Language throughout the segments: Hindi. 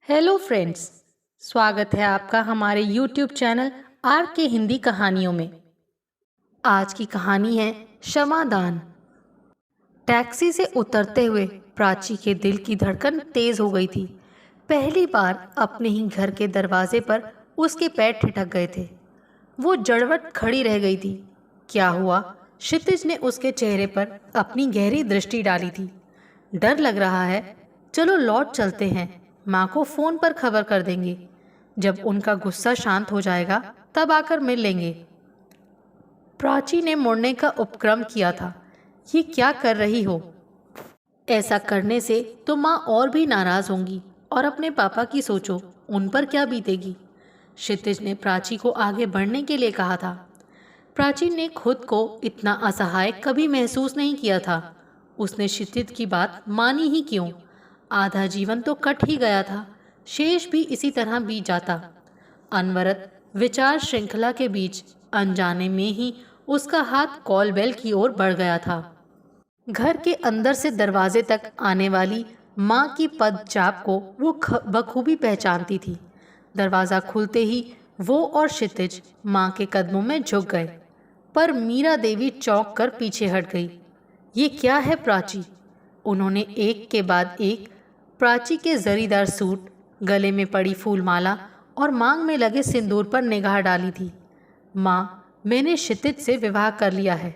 हेलो फ्रेंड्स, स्वागत है आपका हमारे YouTube चैनल आर के हिंदी कहानियों में। आज की कहानी है क्षमादान। टैक्सी से उतरते हुए प्राची के दिल की धड़कन तेज हो गई थी। पहली बार अपने ही घर के दरवाजे पर उसके पैर ठिठक गए थे। वो जड़वट खड़ी रह गई थी। क्या हुआ? क्षितिज ने उसके चेहरे पर अपनी गहरी दृष्टि डाली थी। डर लग रहा है, चलो लौट चलते हैं, माँ को फोन पर खबर कर देंगे। जब उनका गुस्सा शांत हो जाएगा तब आकर मिल लेंगे। प्राची ने मुड़ने का उपक्रम किया था। ये क्या कर रही हो? ऐसा करने से तो माँ और भी नाराज होंगी। और अपने पापा की सोचो, उन पर क्या बीतेगी। क्षितिज ने प्राची को आगे बढ़ने के लिए कहा था। प्राची ने खुद को इतना असहाय कभी महसूस नहीं किया था। उसने क्षितिज की बात मानी ही क्यों? आधा जीवन तो कट ही गया था, शेष भी इसी तरह बीत जाता। अनवरत विचार श्रृंखला के बीच अनजाने में ही उसका हाथ कॉल बेल की ओर बढ़ गया था। घर के अंदर से दरवाजे तक आने वाली माँ की पदचाप को वो बखूबी पहचानती थी। दरवाज़ा खुलते ही वो और क्षितिज माँ के कदमों में झुक गए, पर मीरा देवी चौंक कर पीछे हट गई। ये क्या है प्राची? उन्होंने एक के बाद एक प्राची के जरीदार सूट, गले में पड़ी फूलमाला और मांग में लगे सिंदूर पर निगाह डाली थी। माँ, मैंने क्षितिज से विवाह कर लिया है।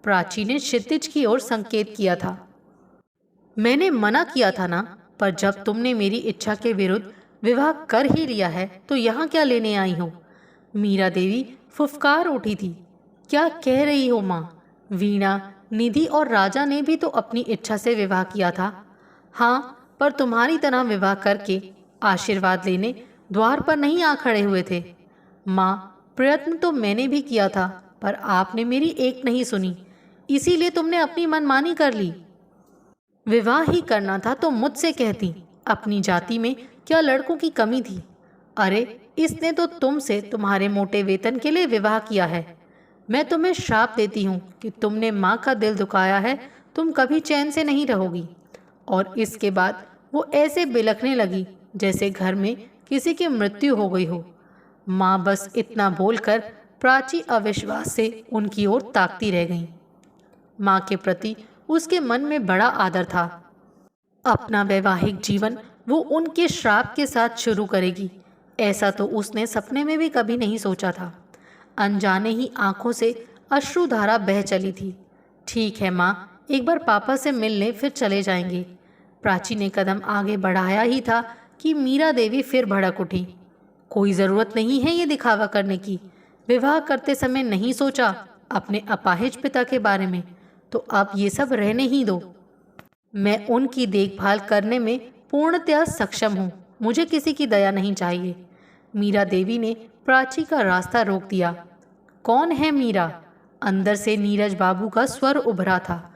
प्राची ने क्षितिज की ओर संकेत किया था। मैंने मना किया था ना, पर जब तुमने मेरी इच्छा के विरुद्ध विवाह कर ही लिया है तो यहाँ क्या लेने आई हो? मीरा देवी फुफकार उठी थी। क्या कह रही हो माँ? वीणा, निधि और राजा ने भी तो अपनी इच्छा से विवाह किया था। हाँ, पर तुम्हारी तरह विवाह करके आशीर्वाद लेने द्वार पर नहीं आ खड़े हुए थे। माँ, प्रयत्न तो मैंने भी किया था, पर आपने मेरी एक नहीं सुनी, इसीलिए तुमने अपनी मनमानी कर ली। विवाह ही करना था तो मुझसे कहती। अपनी जाति में क्या लड़कों की कमी थी? अरे, इसने तो तुमसे तुम्हारे मोटे वेतन के लिए विवाह किया है। मैं तुम्हें श्राप देती हूँ कि तुमने माँ का दिल दुखाया है, तुम कभी चैन से नहीं रहोगी। और इसके बाद वो ऐसे बिलखने लगी जैसे घर में किसी की मृत्यु हो गई हो। माँ बस इतना बोलकर प्राची अविश्वास से उनकी ओर ताकती रह गई। माँ के प्रति उसके मन में बड़ा आदर था। अपना वैवाहिक जीवन वो उनके श्राप के साथ शुरू करेगी, ऐसा तो उसने सपने में भी कभी नहीं सोचा था। अनजाने ही आंखों से अश्रुधारा बह चली थी। ठीक है माँ, एक बार पापा से मिल लें, फिर चले जाएंगे। प्राची ने कदम आगे बढ़ाया ही था कि मीरा देवी फिर भड़क उठी। कोई ज़रूरत नहीं है ये दिखावा करने की। विवाह करते समय नहीं सोचा अपने अपाहिज पिता के बारे में, तो अब ये सब रहने ही दो। मैं उनकी देखभाल करने में पूर्णतया सक्षम हूँ, मुझे किसी की दया नहीं चाहिए। मीरा देवी ने प्राची का रास्ता रोक दिया। कौन है मीरा? अंदर से नीरज बाबू का स्वर उभरा था।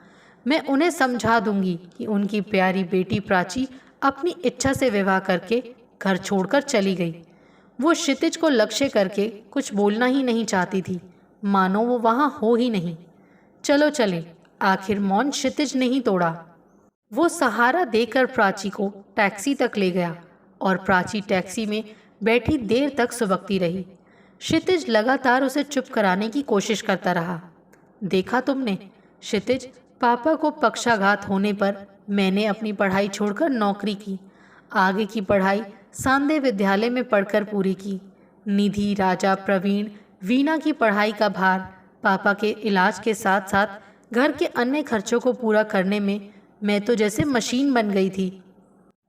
मैं उन्हें समझा दूंगी कि उनकी प्यारी बेटी प्राची अपनी इच्छा से विवाह करके घर छोड़कर चली गई। वो क्षितिज को लक्ष्य करके कुछ बोलना ही नहीं चाहती थी, मानो वो वहाँ हो ही नहीं। चलो चले। आखिर मौन क्षितिज ने ही तोड़ा। वो सहारा देकर प्राची को टैक्सी तक ले गया और प्राची टैक्सी में बैठी देर तक सुबकती रही। क्षितिज लगातार उसे चुप कराने की कोशिश करता रहा। देखा तुमने क्षितिज, पापा को पक्षाघात होने पर मैंने अपनी पढ़ाई छोड़कर नौकरी की। आगे की पढ़ाई सांदे विद्यालय में पढ़कर पूरी की। निधि, राजा, प्रवीण, वीणा की पढ़ाई का भार, पापा के इलाज के साथ साथ घर के अन्य खर्चों को पूरा करने में मैं तो जैसे मशीन बन गई थी।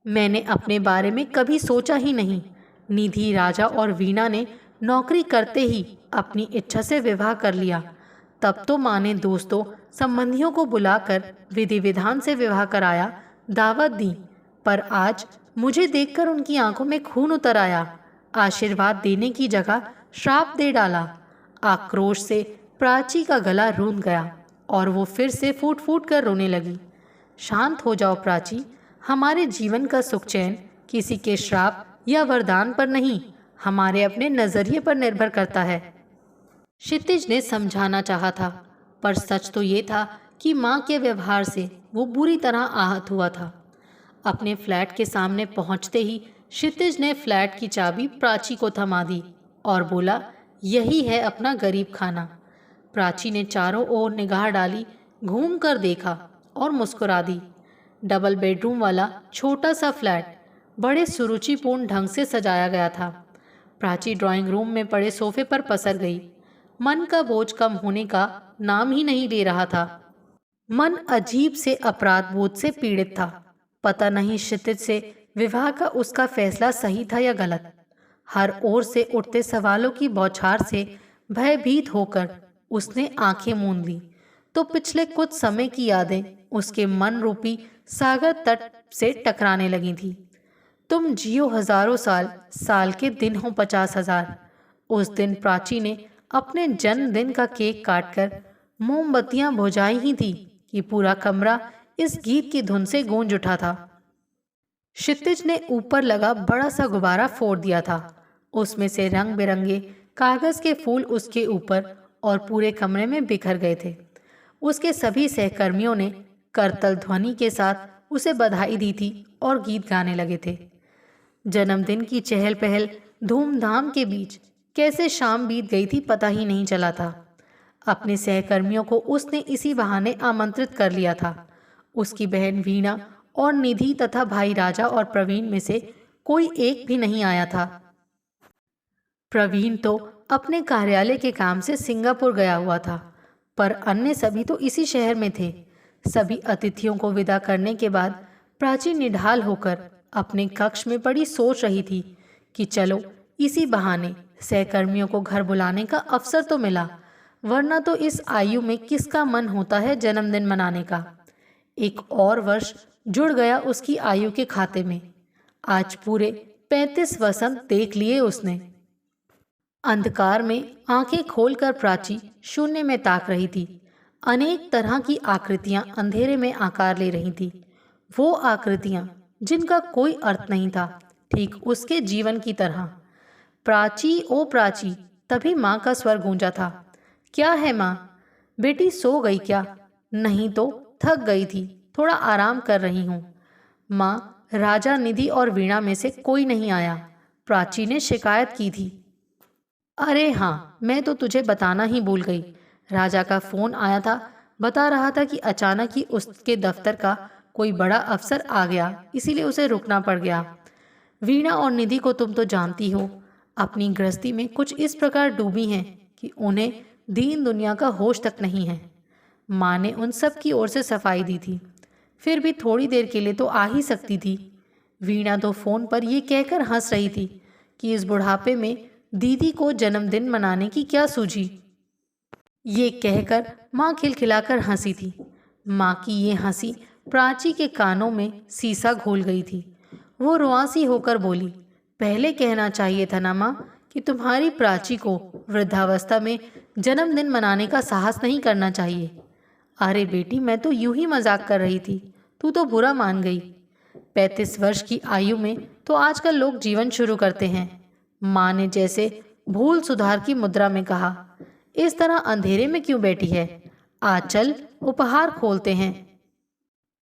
मैंने अपने बारे में कभी सोचा ही नहीं। निधि, राजा और वीणा ने नौकरी करते ही अपनी इच्छा से विवाह कर लिया। तब तो माँ ने दोस्तों संबंधियों को बुलाकर विधि विधान से विवाह कराया, दावत दी। पर आज मुझे देखकर उनकी आंखों में खून उतर आया। आशीर्वाद देने की जगह श्राप दे डाला। आक्रोश से प्राची का गला रूंध गया और वो फिर से फूट फूट कर रोने लगी। शांत हो जाओ प्राची, हमारे जीवन का सुख चैन किसी के श्राप या वरदान पर नहीं, हमारे अपने नजरिए पर निर्भर करता है। क्षितिज ने समझाना चाहा था, पर सच तो ये था कि माँ के व्यवहार से वो बुरी तरह आहत हुआ था। अपने फ्लैट के सामने पहुँचते ही क्षितिज ने फ्लैट की चाबी प्राची को थमा दी और बोला, यही है अपना गरीब खाना। प्राची ने चारों ओर निगाह डाली, घूम कर देखा और मुस्कुरा दी। डबल बेडरूम वाला छोटा सा फ्लैट बड़े सुरुचिपूर्ण ढंग से सजाया गया था। प्राची ड्राइंग रूम में पड़े सोफे पर पसर गई। मन का बोझ कम होने का नाम ही नहीं ले रहा था। मन अजीब से अपराध बोध से पीड़ित था। पता नहीं क्षितिज से विवाह का उसका फैसला सही था या गलत। हर ओर से उठते सवालों की बौछार से भयभीत होकर उसने आंखें मूंद ली तो पिछले कुछ समय की यादें उसके मन रूपी सागर तट से टकराने लगी थी। तुम जियो हजारों साल, साल के दिन हो 50,000। उस दिन प्राची ने अपने जन्मदिन का केक काटकर मोमबत्तियां बुझाई ही थी कि पूरा कमरा इस गीत की धुन से गूंज उठा था। क्षितिज ने ऊपर लगा बड़ा सा गुब्बारा फोड़ दिया था। उसमें से रंग बिरंगे कागज के फूल उसके ऊपर और पूरे कमरे में बिखर गए थे। उसके सभी सहकर्मियों ने करतल ध्वनि के साथ उसे बधाई दी थी और गीत गाने लगे थे। जन्मदिन की चहल पहल धूमधाम के बीच कैसे शाम बीत गई थी पता ही नहीं चला था। अपने सहकर्मियों को उसने इसी बहाने आमंत्रित कर लिया था। उसकी बहन वीणा और निधि तथा भाई राजा और प्रवीण में से कोई एक भी नहीं आया था। प्रवीण तो अपने कार्यालय के काम से सिंगापुर गया हुआ था, पर अन्य सभी तो इसी शहर में थे। सभी अतिथियों को विदा करने के बाद प्राची निढाल होकर अपने कक्ष में पड़ी सोच रही थी कि चलो इसी बहाने सहकर्मियों को घर बुलाने का अवसर तो मिला, वरना तो इस आयु में किसका मन होता है जन्मदिन मनाने का। एक और वर्ष जुड़ गया उसकी आयु के खाते में। आज पूरे 35 वसंत देख लिए उसने। अंधकार में आंखें खोलकर प्राची शून्य में ताक रही थी। अनेक तरह की आकृतियां अंधेरे में आकार ले रही थी। वो आकृतियां जिनका कोई अर्थ नहीं था, ठीक उसके जीवन की तरह। प्राची, ओ प्राची, तभी माँ का स्वर गूंजा था। क्या है माँ? बेटी सो गई क्या? नहीं तो थक गई थी, थोड़ा आराम कर रही हूँ। माँ, राजा, निधि और वीणा में से कोई नहीं आया, प्राची ने शिकायत की थी। अरे हाँ, मैं तो तुझे बताना ही भूल गई। राजा का फोन आया था, बता रहा था कि अचानक ही उसके दफ्तर का कोई बड़ा अफसर आ गया, इसीलिए उसे रुकना पड़ गया। वीणा और निधि को तुम तो जानती हो, अपनी गृहस्थी में कुछ इस प्रकार डूबी हैं कि उन्हें दीन दुनिया का होश तक नहीं है। माँ ने उन सब की ओर से सफाई दी थी, फिर भी थोड़ी देर के लिए तो आ ही सकती थी। वीणा तो फोन पर ये कहकर हंस रही थी कि इस बुढ़ापे में दीदी को जन्मदिन मनाने की क्या सूझी। ये कहकर माँ खिलखिलाकर हंसी थी। माँ की ये हंसी प्राची के कानों में सीसा घोल गई थी। वो रुआंसी होकर बोली, पहले कहना चाहिए था ना माँ कि तुम्हारी प्राची को वृद्धावस्था में जन्मदिन मनाने का साहस नहीं करना चाहिए। अरे बेटी, मैं तो यूं ही मजाक कर रही थी, तू तो बुरा मान गई। 35 वर्ष की आयु में तो आजकल लोग जीवन शुरू करते हैं, माँ ने जैसे भूल सुधार की मुद्रा में कहा। इस तरह अंधेरे में क्यों बैठी है? आज चल उपहार खोलते हैं,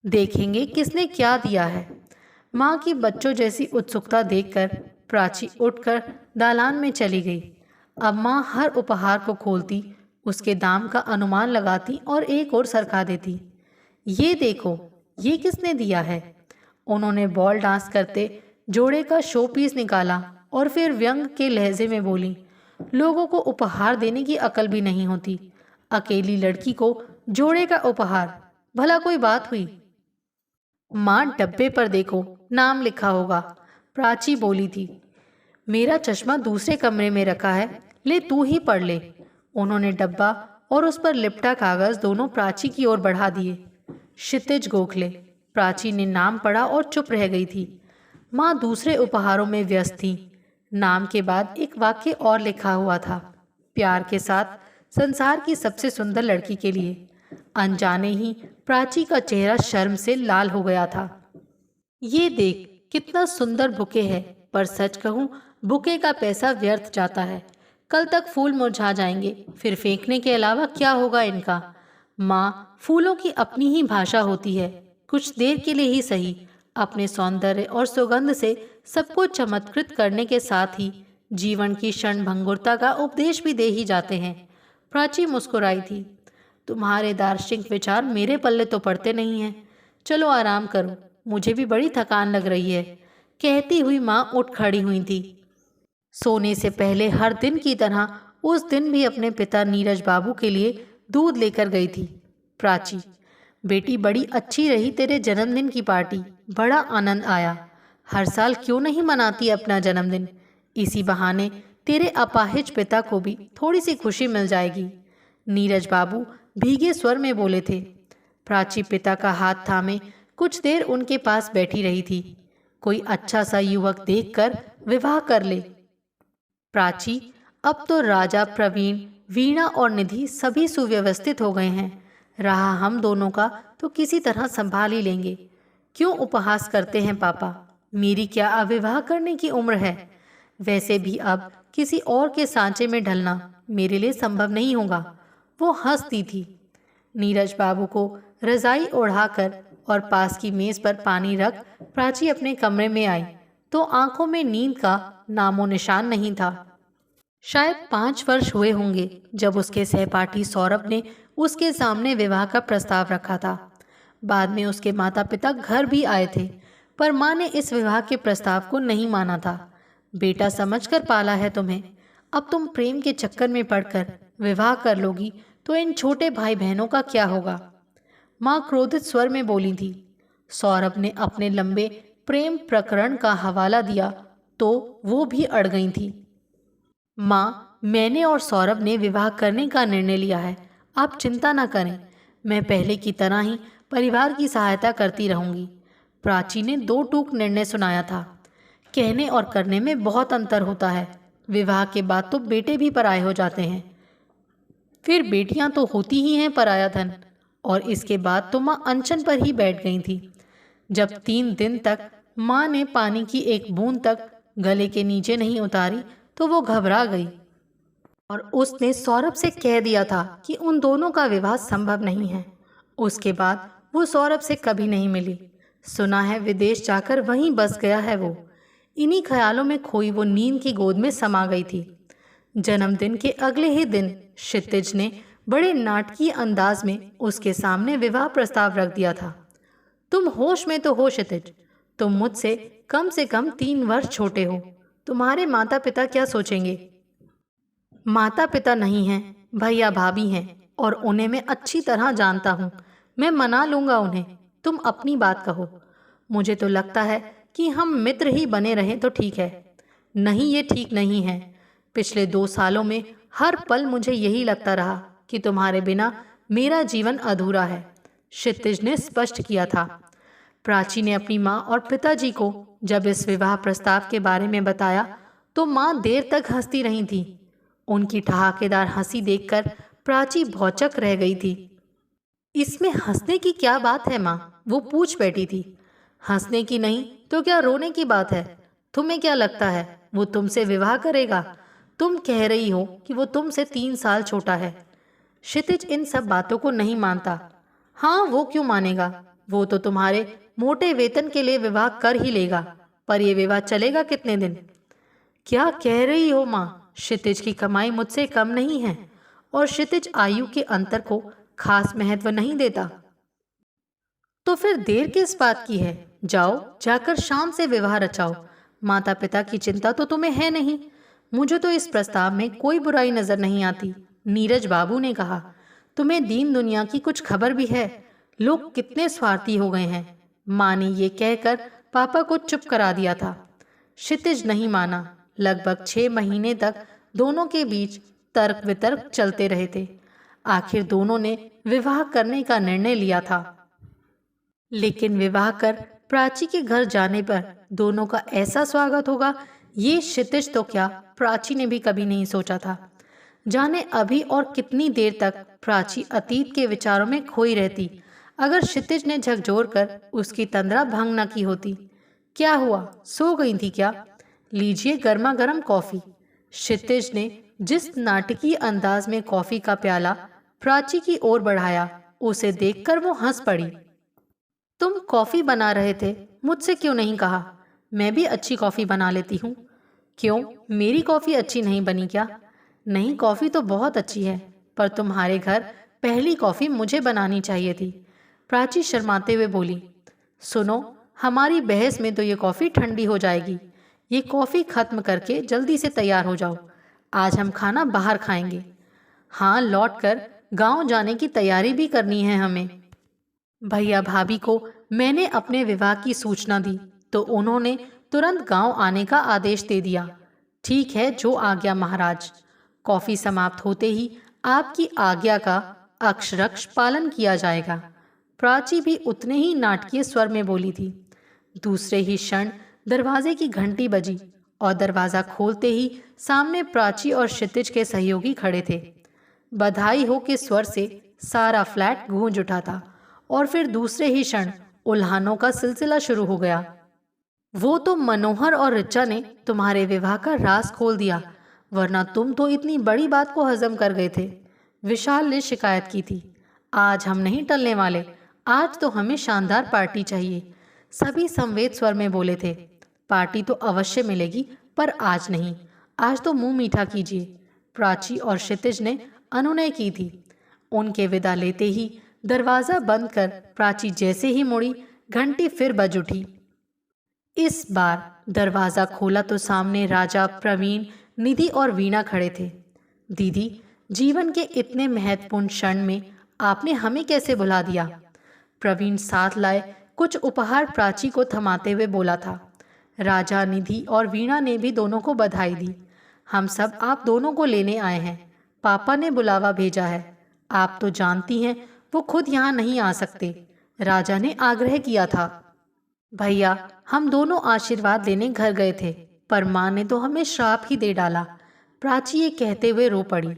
देखेंगे किसने क्या दिया है। माँ की बच्चों जैसी उत्सुकता देखकर प्राची उठकर दालान में चली गई। अब माँ हर उपहार को खोलती, उसके दाम का अनुमान लगाती और एक ओर सरका देती। ये देखो, ये किसने दिया है? उन्होंने बॉल डांस करते जोड़े का शो पीस निकाला और फिर व्यंग के लहजे में बोली, लोगों को उपहार देने की अकल भी नहीं होती, अकेली लड़की को जोड़े का उपहार, भला कोई बात हुई? माँ, डब्बे पर देखो, नाम लिखा होगा, प्राची बोली थी। मेरा चश्मा दूसरे कमरे में रखा है, ले तू ही पढ़ ले। उन्होंने डब्बा और उस पर लिपटा कागज दोनों प्राची की ओर बढ़ा दिए। क्षितिज गोखले। प्राची ने नाम पढ़ा और चुप रह गई थी। माँ दूसरे उपहारों में व्यस्त थी। नाम के बाद एक वाक्य और लिखा हुआ था, प्यार के साथ संसार की सबसे सुंदर लड़की के लिए। अनजाने ही प्राची का चेहरा शर्म से लाल हो गया था। ये देख, कितना सुंदर बुके है, पर सच कहूँ बुके का पैसा व्यर्थ जाता है। कल तक फूल मुरझा जाएंगे, फिर फेंकने के अलावा क्या होगा इनका। माँ, फूलों की अपनी ही भाषा होती है, कुछ देर के लिए ही सही, अपने सौंदर्य और सुगंध से सबको चमत्कृत करने के साथ ही जीवन की क्षणभंगुरता का उपदेश भी दे ही जाते हैं। प्राची मुस्कुराई थी। तुम्हारे दार्शनिक विचार मेरे पल्ले तो पड़ते नहीं हैं। चलो आराम करो, मुझे भी बड़ी थकान लग रही है, कहती हुई माँ उठ खड़ी हुई थी। सोने से पहले हर दिन की तरह उस दिन भी अपने पिता नीरज बाबू के लिए दूध लेकर गई थी। प्राची, बेटी बड़ी अच्छी रही तेरे जन्मदिन की पार्टी, बड़ा आनंद आया। हर साल क्यों नहीं मनाती अपना जन्मदिन? इसी बहाने तेरे अपाहिज पिता को भी थोड़ी सी खुशी मिल जाएगी। नीरज बाबू भीगे स्वर में बोले थे। प्राची पिता का हाथ थामे कुछ देर उनके पास बैठी रही थी। कोई अच्छा सा युवक देखकर विवाह कर ले। प्राची, अब तो राजा, प्रवीण, वीणा और निधि सभी सुव्यवस्थित हो गए हैं। रहा हम दोनों का तो किसी तरह संभाल ही लेंगे। क्यों उपहास करते हैं पापा? मेरी क्या अविवाह करने की उम्र है? वैसे भी अब किसी और के सांचे में ढलना मेरे लिए संभव नहीं होगा। वो हंसती थी। नीरज बाबू को रजाई ओढ़ाकर और पास की मेज पर पानी रख प्राची अपने कमरे में आई तो आंखों में नींद का नामो निशान नहीं था। शायद 5 वर्ष हुए होंगे जब उसके सहपाठी सौरभ ने उसके सामने विवाह का प्रस्ताव रखा था। बाद में उसके माता पिता घर भी आए थे, पर माँ ने इस विवाह के प्रस्ताव को नहीं माना था। बेटा समझकर पाला है तुम्हें, अब तुम प्रेम के चक्कर में पड़कर विवाह कर लोगी तो इन छोटे भाई बहनों का क्या होगा? माँ क्रोधित स्वर में बोली थी। सौरभ ने अपने लंबे प्रेम प्रकरण का हवाला दिया तो वो भी अड़ गई थी। माँ, मैंने और सौरभ ने विवाह करने का निर्णय लिया है, आप चिंता न करें। मैं पहले की तरह ही परिवार की सहायता करती रहूंगी। प्राची ने 2 टूक निर्णय सुनाया था। कहने और करने में बहुत अंतर होता है। विवाह के बाद तो बेटे भी पराये हो जाते हैं, फिर बेटियां तो होती ही हैं पराया धन। और इसके बाद तो माँ अनशन पर ही बैठ गई थी। जब 3 दिन तक माँ ने पानी की एक बूंद तक गले के नीचे नहीं उतारी तो वो घबरा गई और उसने सौरभ से कह दिया था कि उन दोनों का विवाह संभव नहीं है। उसके बाद वो सौरभ से कभी नहीं मिली। सुना है विदेश जाकर वहीं बस गया है वो। इन्हीं ख्यालों में खोई वो नींद की गोद में समा गई थी। जन्मदिन के अगले ही दिन क्षितिज ने बड़े नाटकीय अंदाज में उसके सामने विवाह प्रस्ताव रख दिया था। तुम होश में तो हो क्षितिज, तुम मुझसे कम से कम 3 वर्ष छोटे हो। तुम्हारे माता पिता क्या सोचेंगे? माता पिता नहीं हैं, भैया भाभी हैं और उन्हें मैं अच्छी तरह जानता हूँ। मैं मना लूँगा उन्हें, तुम अपनी बात कहो। मुझे तो लगता है कि हम मित्र ही बने रहें तो ठीक है। नहीं, ये ठीक नहीं है। पिछले 2 सालों में हर पल मुझे यही लगता रहा कि तुम्हारे बिना मेरा जीवन अधूरा है, क्षितिज ने स्पष्ट किया था। प्राची ने अपनी माँ और पिताजी को जब इस विवाह प्रस्ताव के बारे में बताया तो माँ देर तक हंसती रही थी। उनकी ठहाकेदार हंसी देखकर प्राची भौचक रह गई थी। इसमें हंसने की क्या बात है माँ? वो पूछ बैठी थी। हंसने की नहीं तो क्या रोने की बात है? तुम्हें क्या लगता है वो तुमसे विवाह करेगा? तुम कह रही हो कि वो तुमसे 3 साल छोटा है। क्षितिज इन सब बातों को नहीं मानता। हाँ, वो क्यों मानेगा? वो तो तुम्हारे मोटे वेतन के लिए विवाह कर ही लेगा, पर यह विवाह चलेगा कितने दिन? क्या कह रही हो माँ? क्षितिज की कमाई मुझसे कम नहीं है और क्षितिज आयु के अंतर को खास महत्व नहीं देता। तो फिर देर किस बात की है? जाओ, जाकर शाम से विवाह रचाओ। माता पिता की चिंता तो तुम्हें है नहीं। मुझे तो इस प्रस्ताव में कोई बुराई नजर नहीं आती। नीरज बाबू ने कहा, तुम्हें दीन दुनिया की कुछ खबर भी है? लोग कितने स्वार्थी हो गए हैं। माँ ने ये कहकर पापा को चुप करा दिया था। क्षितिज नहीं माना। लगभग 6 महीने तक दोनों के बीच तर्क वितर्क चलते रहे थे। आखिर दोनों ने विवाह करने का निर्णय लिया था। लेकिन विवाह कर प्राची के घर जाने पर दोनों का ऐसा स्वागत होगा, ये क्षितिज तो क्या प्राची ने भी कभी नहीं सोचा था। जाने अभी और कितनी देर तक प्राची अतीत के विचारों में खोई रहती अगर क्षितिज ने झकझोर कर उसकी तंद्रा भंग न की होती। क्या हुआ, सो गई थी क्या? लीजिए गर्मा गर्म कॉफी। क्षितिज ने जिस नाटकीय अंदाज में कॉफी का प्याला प्राची की ओर बढ़ाया, उसे देखकर वो हंस पड़ी। तुम कॉफी बना रहे थे, मुझसे क्यों नहीं कहा? मैं भी अच्छी कॉफ़ी बना लेती हूँ। क्यों, मेरी कॉफ़ी अच्छी नहीं बनी क्या? नहीं, कॉफ़ी तो बहुत अच्छी है, पर तुम्हारे घर पहली कॉफ़ी मुझे बनानी चाहिए थी। प्राची शर्माते हुए बोली, सुनो, हमारी बहस में तो ये कॉफ़ी ठंडी हो जाएगी। ये कॉफ़ी खत्म करके जल्दी से तैयार हो जाओ। आज हम खाना बाहर खाएंगे। हाँ, लौटकर गांव जाने की तैयारी भी करनी है हमें। भैया भाभी को मैंने अपने विवाह की सूचना दी तो उन्होंने तुरंत गांव आने का आदेश दे दिया। ठीक है, जो आज्ञा महाराज। कॉफी समाप्त होते ही आपकी आज्ञा का अक्षरशः पालन किया जाएगा। प्राची भी उतने ही नाटकीय स्वर में बोली थी। दूसरे ही क्षण दरवाजे की घंटी बजी और दरवाजा खोलते ही सामने प्राची और क्षितिज के सहयोगी खड़े थे। बधाई हो के स्वर से सारा फ्लैट गूंज उठा था और फिर दूसरे ही क्षण उल्हानों का सिलसिला शुरू हो गया। वो तो मनोहर और ऋचा ने तुम्हारे विवाह का राज खोल दिया, वरना तुम तो इतनी बड़ी बात को हजम कर गए थे। विशाल ने शिकायत की थी। आज हम नहीं टलने वाले, आज तो हमें शानदार पार्टी चाहिए। सभी संवेद स्वर में बोले थे। पार्टी तो अवश्य मिलेगी, पर आज नहीं। आज तो मुंह मीठा कीजिए। प्राची और क्षितिज ने अनुनय की थी। उनके विदा लेते ही दरवाजा बंद कर प्राची जैसे ही मुड़ी, घंटी फिर बज उठी। इस बार दरवाजा खोला तो सामने राजा, प्रवीण, निधि और वीणा खड़े थे। दीदी, जीवन के इतने महत्वपूर्ण क्षण में आपने हमें कैसे भुला दिया? प्रवीण साथ लाए कुछ उपहार प्राची को थमाते हुए बोला था। राजा, निधि और वीणा ने भी दोनों को बधाई दी। हम सब आप दोनों को लेने आए हैं। पापा ने बुलावा भेजा है। आप तो जानती हैं वो खुद यहाँ नहीं आ सकते। राजा ने आग्रह किया था। भैया, हम दोनों आशीर्वाद लेने घर गए थे, पर माँ ने तो हमें श्राप ही दे डाला। प्राची ये कहते हुए रो पड़ी।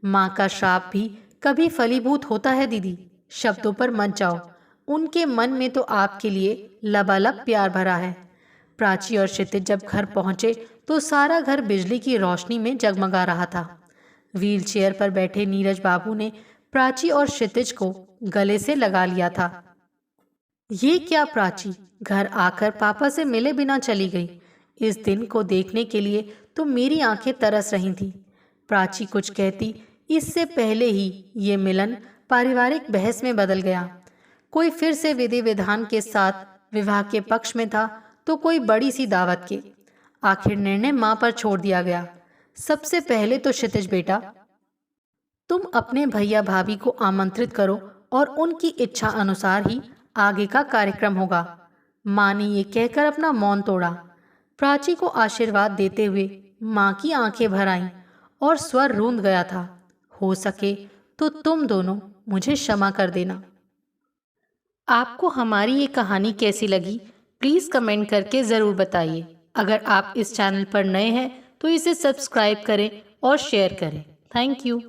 माँ का श्राप भी कभी फलीभूत होता है दीदी, शब्दों पर मत जाओ। उनके मन में तो आपके लिए लबालब प्यार भरा है। प्राची और क्षितिज जब घर पहुंचे तो सारा घर बिजली की रोशनी में जगमगा रहा था। व्हील चेयर पर बैठे नीरज बाबू ने प्राची और क्षितिज को गले से लगा लिया था। ये क्या प्राची, घर आकर पापा से मिले बिना चली गई? इस दिन को देखने के लिए तो मेरी आंखें तरस रही थी। प्राची कुछ कहती इससे पहले ही ये मिलन पारिवारिक बहस में बदल गया। कोई फिर से विधि विधान के साथ विवाह के पक्ष में था तो कोई बड़ी सी दावत के। आखिर निर्णय माँ पर छोड़ दिया गया। सबसे पहले तो क्षितिज बेटा, तुम अपने भैया भाभी को आमंत्रित करो और उनकी इच्छा अनुसार ही आगे का कार्यक्रम होगा। माँ ने ये कहकर अपना मौन तोड़ा। प्राची को आशीर्वाद देते हुए माँ की आंखें भर आईं और स्वर रूंध गया था। हो सके तो तुम दोनों मुझे क्षमा कर देना। आपको हमारी ये कहानी कैसी लगी, प्लीज़ कमेंट करके ज़रूर बताइए। अगर आप इस चैनल पर नए हैं तो इसे सब्सक्राइब करें और शेयर करें। Thank you.